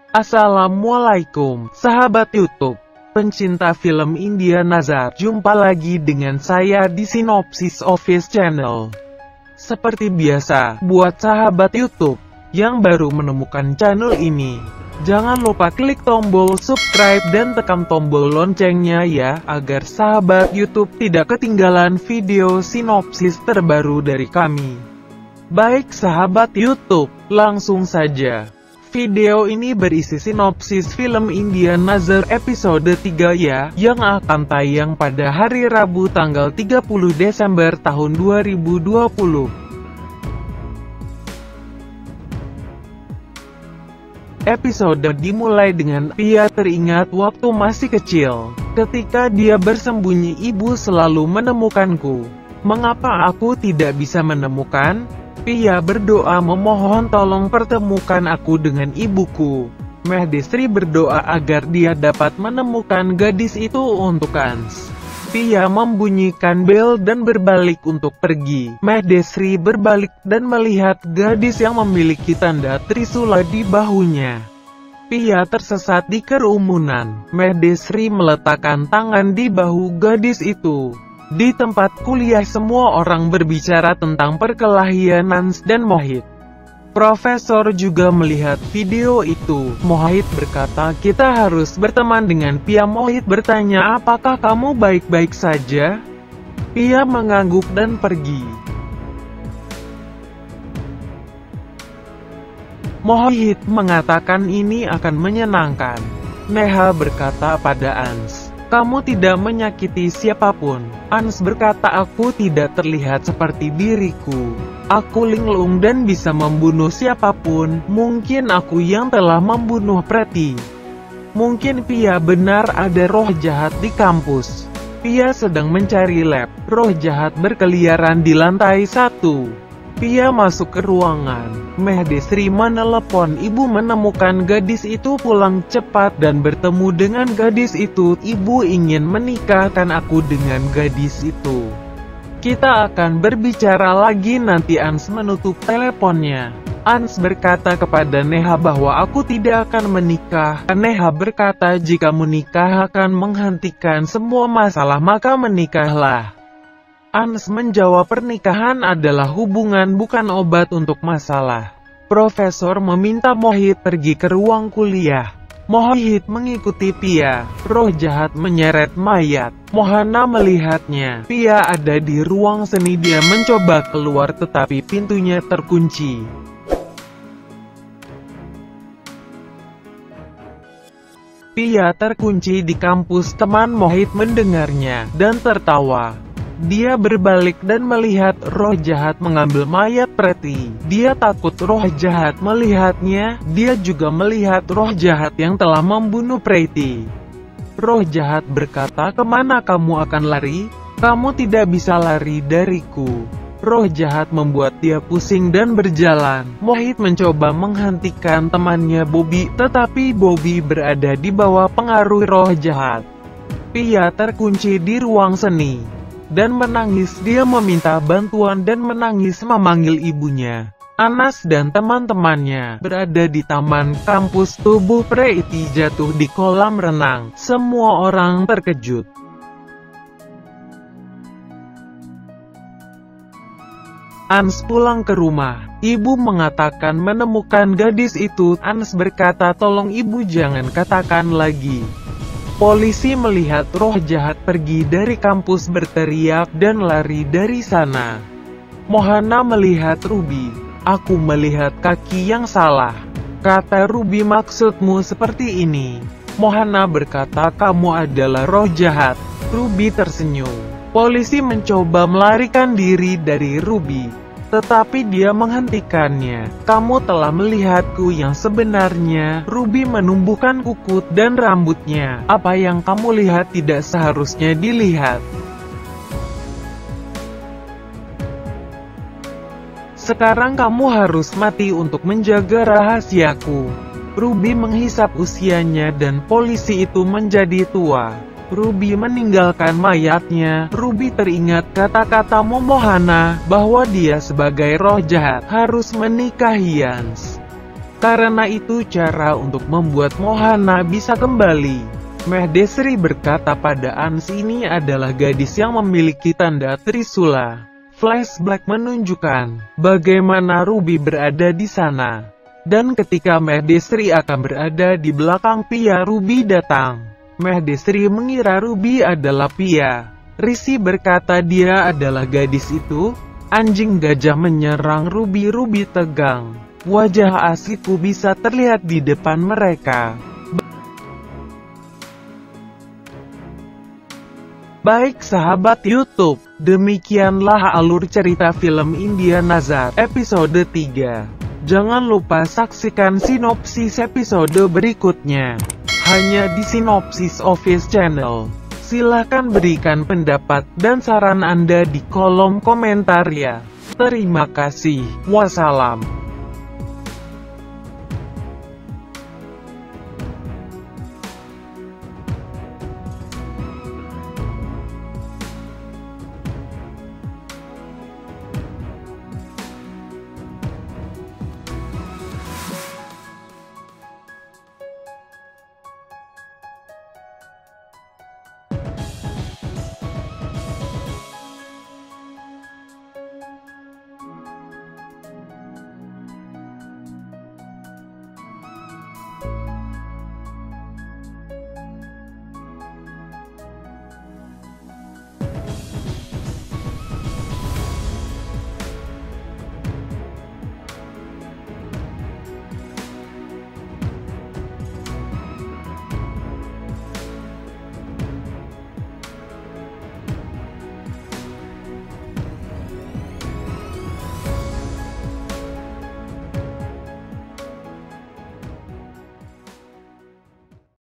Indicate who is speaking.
Speaker 1: Assalamualaikum, sahabat YouTube, pencinta film India Nazar. Jumpa lagi dengan saya di Sinopsis Office Channel. Seperti biasa, buat sahabat YouTube yang baru menemukan channel ini, jangan lupa klik tombol subscribe dan tekan tombol loncengnya ya, agar sahabat YouTube tidak ketinggalan video sinopsis terbaru dari kami. Baik sahabat YouTube, langsung saja. Video ini berisi sinopsis film India Nazar episode 3 ya, yang akan tayang pada hari Rabu tanggal 30 Desember tahun 2020. Episode dimulai dengan Pia teringat waktu masih kecil. Ketika dia bersembunyi, ibu selalu menemukanku. Mengapa aku tidak bisa menemukan? Pia berdoa memohon tolong pertemukan aku dengan ibuku. Mahdesri berdoa agar dia dapat menemukan gadis itu untuk Ans. Pia membunyikan bel dan berbalik untuk pergi. Mahdesri berbalik dan melihat gadis yang memiliki tanda trisula di bahunya. Pia tersesat di kerumunan. Mahdesri meletakkan tangan di bahu gadis itu. Di tempat kuliah semua orang berbicara tentang perkelahian Ans dan Mohit. Profesor juga melihat video itu. Mohit berkata, kita harus berteman dengan Pia. Mohit bertanya, apakah kamu baik-baik saja? Pia mengangguk dan pergi. Mohit mengatakan ini akan menyenangkan. Neha berkata pada Ans, kamu tidak menyakiti siapapun. Ans berkata, aku tidak terlihat seperti diriku. Aku linglung dan bisa membunuh siapapun. Mungkin aku yang telah membunuh Preti. Mungkin Pia benar ada roh jahat di kampus. Pia sedang mencari lab. Roh jahat berkeliaran di lantai 1. Pia masuk ke ruangan. Mahdesri menelepon ibu menemukan gadis itu pulang cepat dan bertemu dengan gadis itu. Ibu ingin menikahkan aku dengan gadis itu. Kita akan berbicara lagi nanti. Ans menutup teleponnya. Ans berkata kepada Neha bahwa aku tidak akan menikah. Neha berkata jika menikah akan menghentikan semua masalah maka menikahlah. Ans menjawab pernikahan adalah hubungan bukan obat untuk masalah. Profesor meminta Mohit pergi ke ruang kuliah. Mohit mengikuti Pia. Roh jahat menyeret mayat. Mohana melihatnya. Pia ada di ruang seni. Dia mencoba keluar tetapi pintunya terkunci. Pia terkunci di kampus. Teman Mohit mendengarnya dan tertawa. Dia berbalik dan melihat roh jahat mengambil mayat Preti. Dia takut roh jahat melihatnya. Dia juga melihat roh jahat yang telah membunuh Preti. Roh jahat berkata, kemana kamu akan lari? Kamu tidak bisa lari dariku. Roh jahat membuat dia pusing dan berjalan. Mohit mencoba menghentikan temannya Bobby, tetapi Bobby berada di bawah pengaruh roh jahat. Pia terkunci di ruang seni dan menangis. Dia meminta bantuan dan menangis memanggil ibunya. Anas dan teman-temannya berada di taman kampus. Tubuh Preti jatuh di kolam renang. Semua orang terkejut. Ans pulang ke rumah. Ibu mengatakan menemukan gadis itu. Ans berkata, tolong ibu jangan katakan lagi. Polisi melihat roh jahat pergi dari kampus berteriak dan lari dari sana. Mohana melihat Ruby. Aku melihat kaki yang salah. Kata Ruby, maksudmu seperti ini? Mohana berkata, kamu adalah roh jahat. Ruby tersenyum. Polisi mencoba melarikan diri dari Ruby, tetapi dia menghentikannya. Kamu telah melihatku yang sebenarnya. Ruby menumbuhkan kuku dan rambutnya. Apa yang kamu lihat tidak seharusnya dilihat. Sekarang kamu harus mati untuk menjaga rahasiaku. Ruby menghisap usianya dan polisi itu menjadi tua. Ruby meninggalkan mayatnya. Ruby teringat kata-kata Mohana bahwa dia sebagai roh jahat harus menikahi Ans. Karena itu cara untuk membuat Mohana bisa kembali. Mahdesri berkata pada Ans, ini adalah gadis yang memiliki tanda Trisula. Flashback menunjukkan bagaimana Ruby berada di sana. Dan ketika Mahdesri akan berada di belakang Pia, Ruby datang. Mahdesri mengira Ruby adalah Pia. Risi berkata dia adalah gadis itu. Anjing gajah menyerang Ruby. Ruby tegang. Wajah asikku bisa terlihat di depan mereka. Baik sahabat YouTube, demikianlah alur cerita film India Nazar episode 3. Jangan lupa saksikan sinopsis episode berikutnya. Hanya di Sinopsis Office Channel. Silahkan berikan pendapat dan saran Anda di kolom komentar ya. Terima kasih. Wassalam.